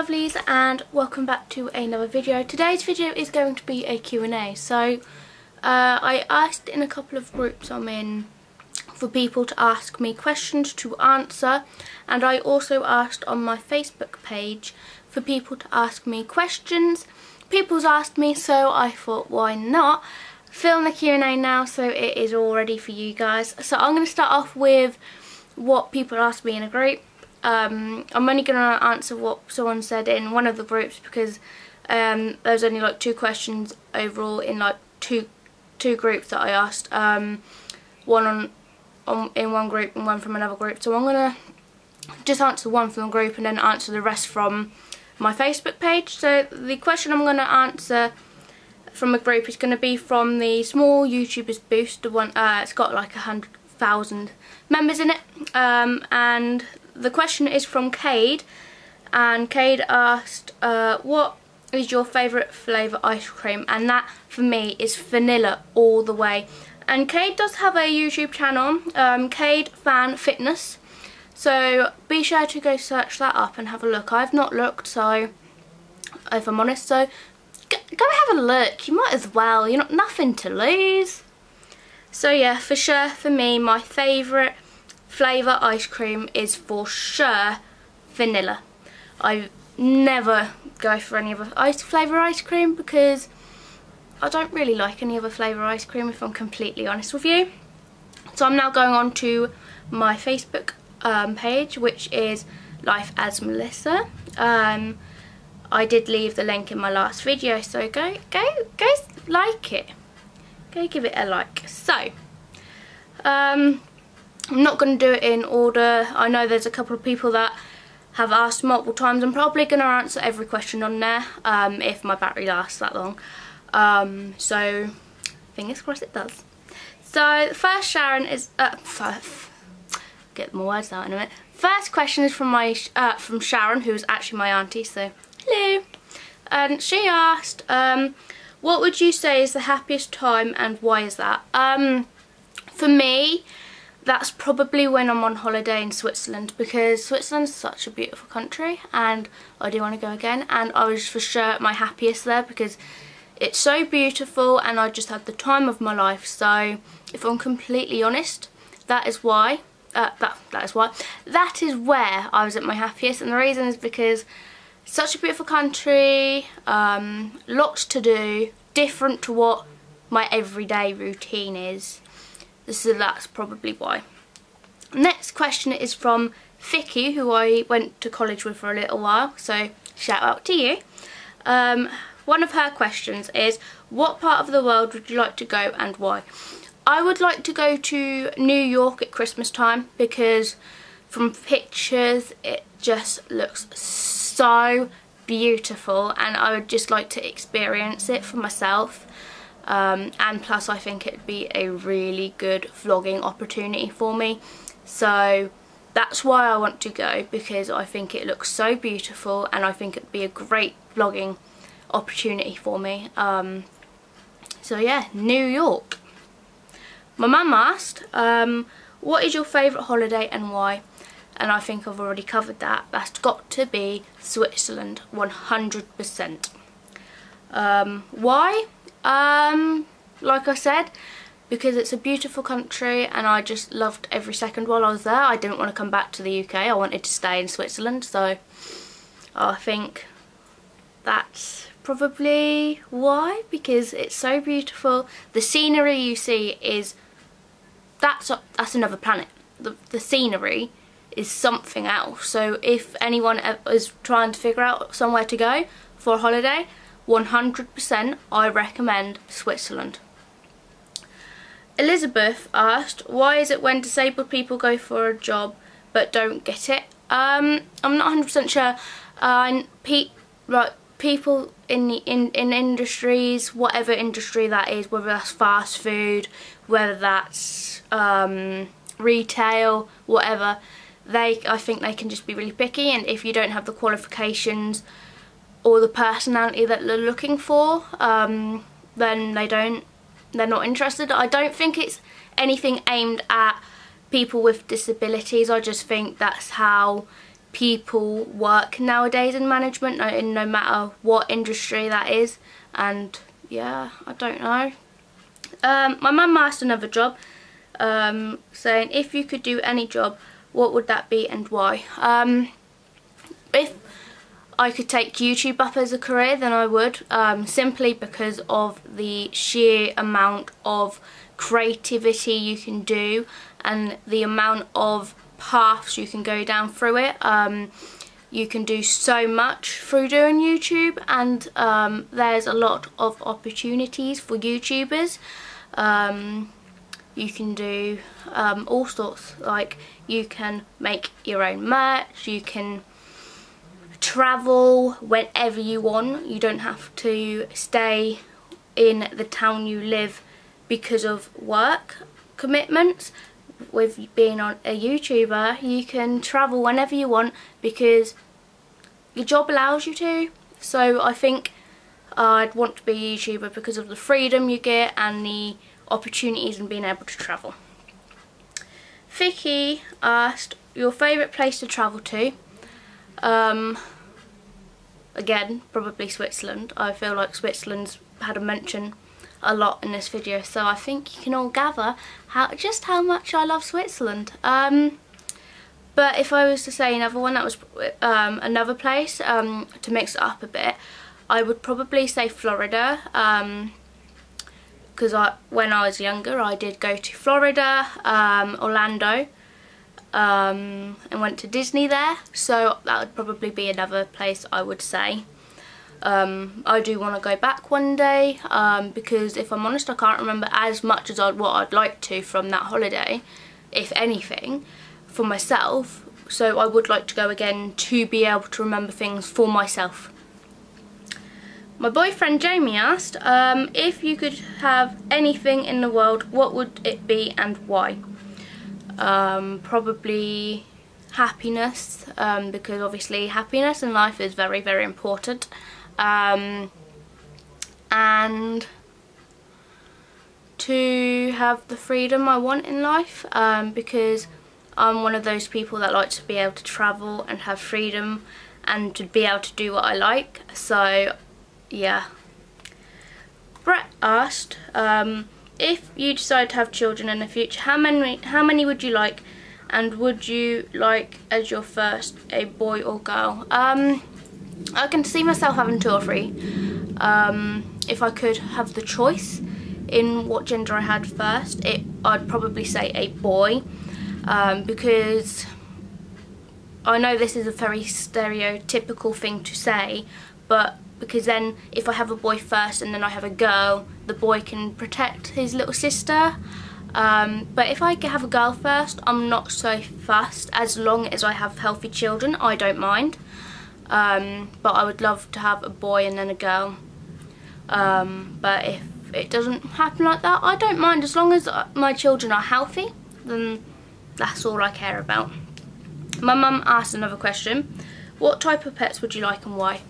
lovelies, and welcome back to another video. Today's video is going to be a Q&A. So I asked in a couple of groups I'm in for people to ask me questions to answer, and I also asked on my Facebook page for people to ask me questions. People's asked me, so I thought why not film the Q&A now so it is all ready for you guys. So I'm going to start off with what people asked me in a group. I'm only going to answer what someone said in one of the groups because there's only like 2 questions overall in like two groups that I asked. One in one group and one from another group. So I'm going to just answer one from the group and then answer the rest from my Facebook page. So the question I'm going to answer from a group is going to be from the Small YouTubers Boost. The one it's got like 100,000 members in it, and the question is from Cade, and Cade asked what is your favourite flavour ice cream, and that for me is vanilla all the way. And Cade does have a YouTube channel, Cade Fan Fitness, so be sure to go search that up and have a look. I've not looked, so if I'm honest, so go have a look, you might as well, you're not nothing to lose. So yeah, for sure for me my favourite flavour ice cream is for sure vanilla. I never go for any other flavour ice cream because I don't really like any other flavour ice cream, if I'm completely honest with you. So I'm now going on to my Facebook page, which is LifeAsMelissa. I did leave the link in my last video, so go like it. Go give it a like. So I'm not going to do it in order. I know there's a couple of people that have asked multiple times. I'm probably going to answer every question on there if my battery lasts that long. So fingers crossed it does. So the first Sharon is get my words out in a minute. First question is from Sharon, who is actually my auntie. So hello. And she asked, what would you say is the happiest time and why is that? For me, that's probably when I'm on holiday in Switzerland, because Switzerland's such a beautiful country and I do want to go again, and I was for sure at my happiest there because it's so beautiful and I just had the time of my life. So if I'm completely honest, that is why that is where I was at my happiest, and the reason is because such a beautiful country, lots to do, different to what my everyday routine is. So that's probably why. Next question is from Vicky, who I went to college with for a little while, so shout out to you. One of her questions is, what part of the world would you like to go and why? I would like to go to New York at Christmas time because from pictures it just looks so beautiful and I would just like to experience it for myself. And plus I think it'd be a really good vlogging opportunity for me, so that's why I want to go, because I think it looks so beautiful and I think it'd be a great vlogging opportunity for me. So yeah, New York. My mum asked, what is your favourite holiday and why? And I think I've already covered that. That's got to be Switzerland, 100%. Why? Like I said, because it's a beautiful country and I just loved every second while I was there. I didn't want to come back to the UK, I wanted to stay in Switzerland, so I think that's probably why, because it's so beautiful. The scenery you see is, that's another planet. The scenery is something else. So if anyone is trying to figure out somewhere to go for a holiday, 100% I recommend Switzerland. Elizabeth asked, why is it when disabled people go for a job but don't get it? I'm not 100% sure. People in industries, whatever industry that is, whether that's fast food, whether that's retail, whatever, I think they can just be really picky, and if you don't have the qualifications or the personality that they're looking for, then they're not interested. I don't think it's anything aimed at people with disabilities. I just think that's how people work nowadays in management, no matter what industry that is. And yeah, I don't know. My mum asked another job, saying if you could do any job, what would that be and why? If I could take YouTube up as a career, then I would, simply because of the sheer amount of creativity you can do and the amount of paths you can go down through it. You can do so much through doing YouTube, and there's a lot of opportunities for YouTubers. You can do all sorts, like you can make your own merch, you can travel whenever you want. You don't have to stay in the town you live because of work commitments. With being on a YouTuber, you can travel whenever you want because your job allows you to. So I think I'd want to be a YouTuber because of the freedom you get and the opportunities and being able to travel. Vicky asked your favourite place to travel to. Again, probably Switzerland. I feel like Switzerland's had a mention a lot in this video, so I think you can all gather just how much I love Switzerland. But if I was to say another one, that was another place, to mix it up a bit, I would probably say Florida, because when I was younger I did go to Florida, Orlando, and went to Disney there, so that would probably be another place I would say. I do want to go back one day, because if I'm honest I can't remember as much as what I'd like to from that holiday, if anything, for myself, so I would like to go again to be able to remember things for myself. My boyfriend Jamie asked, if you could have anything in the world, what would it be and why? Probably happiness, because obviously happiness in life is very, very important. And to have the freedom I want in life, because I'm one of those people that like to be able to travel and have freedom and to be able to do what I like. So yeah. Brett asked, if you decide to have children in the future, how many would you like, and would you like as your first a boy or girl? I can see myself having 2 or 3. If I could have the choice in what gender I had first, I'd probably say a boy, because I know this is a very stereotypical thing to say, but because then if I have a boy first and then I have a girl, the boy can protect his little sister. But if I have a girl first, I'm not so fussed. As long as I have healthy children, I don't mind. But I would love to have a boy and then a girl. But if it doesn't happen like that, I don't mind. As long as my children are healthy, then that's all I care about. My mum asked another question. What type of pets would you like and why?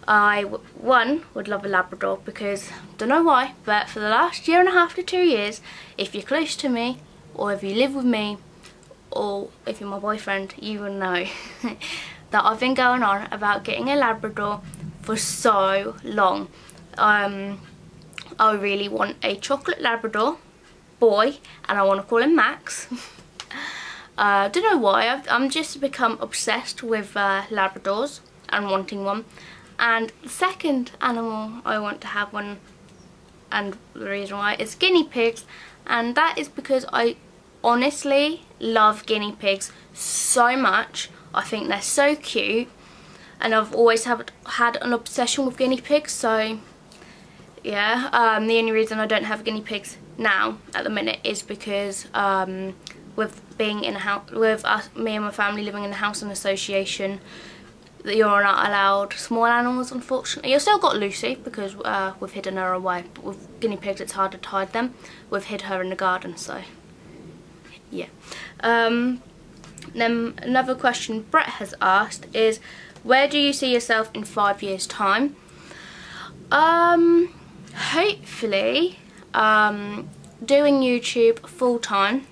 One, would love a Labrador, because, don't know why, but for the last 1.5 to 2 years, if you're close to me, or if you live with me, or if you're my boyfriend, you will know that I've been going on about getting a Labrador for so long. I really want a chocolate Labrador boy, and I want to call him Max. Don't know why, I'm just become obsessed with Labradors and wanting one. And the second animal I want to have one, and the reason why, is guinea pigs, and that is because I honestly love guinea pigs so much. I think they're so cute, and I've always had an obsession with guinea pigs, so yeah. The only reason I don't have guinea pigs now at the minute is because with being in a house, with me and my family living in a housing association, that you're not allowed small animals, unfortunately. You've still got Lucy, because we've hidden her away. With guinea pigs it's harder to hide them. We've hid her in the garden, so yeah. Then another question Brett has asked is, where do you see yourself in 5 years' time? Hopefully doing YouTube full time,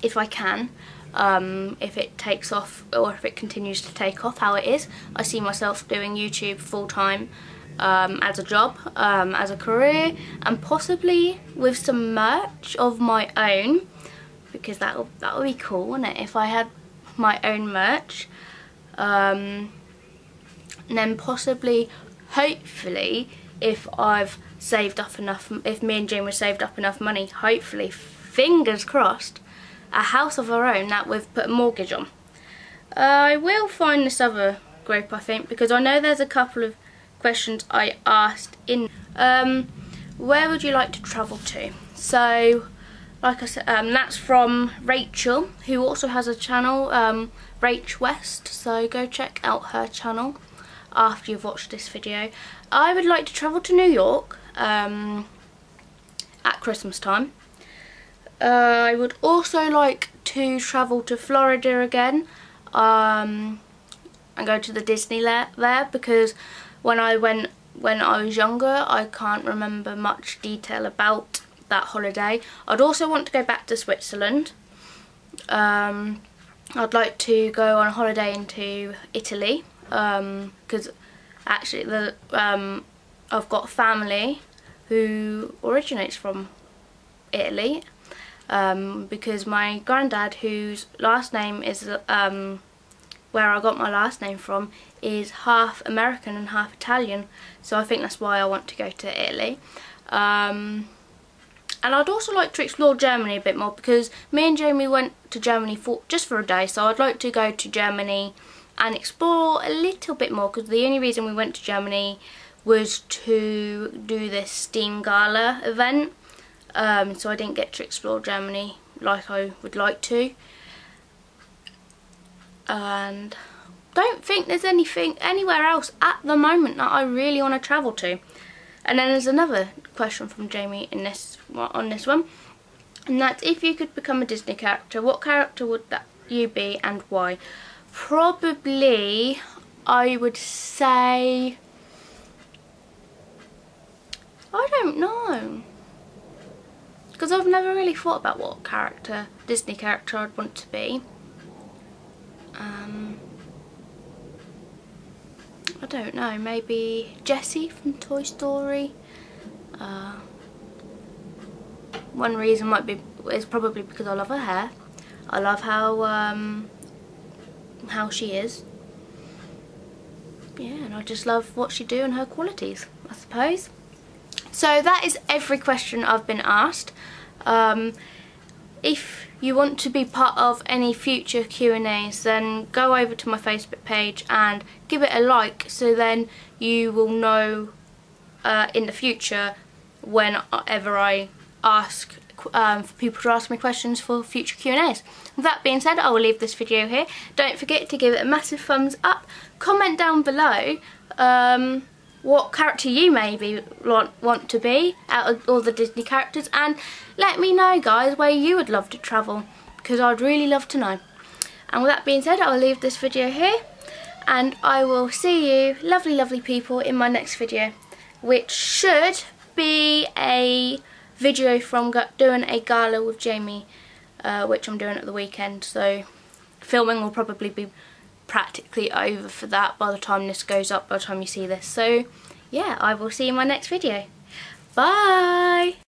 if I can. if it takes off or if it continues to take off how it is. I see myself doing YouTube full time as a job, as a career, and possibly with some merch of my own, because that would be cool, wouldn't it, if I had my own merch. And then possibly, hopefully, if I've saved up enough, if me and Jim have saved up enough money, hopefully, fingers crossed, a house of our own that we've put a mortgage on. I will find this other group, I think, because I know there's a couple of questions I asked in. Where would you like to travel to? So, like I said, that's from Rachel, who also has a channel, Rach West, so go check out her channel after you've watched this video. I would like to travel to New York at Christmas time. I would also like to travel to Florida again and go to the Disney there, because when I was younger, I can't remember much detail about that holiday. I'd also want to go back to Switzerland. I'd like to go on a holiday into Italy, because actually I've got family who originates from Italy, because my granddad, whose last name is where I got my last name from, is half American and half Italian, so I think that's why I want to go to Italy. And I'd also like to explore Germany a bit more, because me and Jamie went to Germany just for a day, so I'd like to go to Germany and explore a little bit more, because the only reason we went to Germany was to do this Steam Gala event, so I didn't get to explore Germany like I would like to. And don't think there's anything anywhere else at the moment that I really want to travel to. And then there's another question from Jamie on this one, and that's, if you could become a Disney character, what character would you be and why? Probably, I would say, I don't know, because I've never really thought about what Disney character I'd want to be. I don't know, maybe Jessie from Toy Story. One reason is probably because I love her hair. I love how she is. Yeah, and I just love what she do and her qualities, I suppose. So that is every question I've been asked. If you want to be part of any future Q&As, then go over to my Facebook page and give it a like, so then you will know in the future whenever I ask for people to ask me questions for future Q&As. With that being said, I will leave this video here. Don't forget to give it a massive thumbs up. Comment down below what character you maybe want to be out of all the Disney characters, and let me know, guys, where you would love to travel, because I'd really love to know. And with that being said, I'll leave this video here, and I will see you lovely people in my next video, which should be a video from doing a gala with Jamie, which I'm doing at the weekend, so filming will probably be practically over for that by the time this goes up, by the time you see this. So yeah, I will see you in my next video. Bye!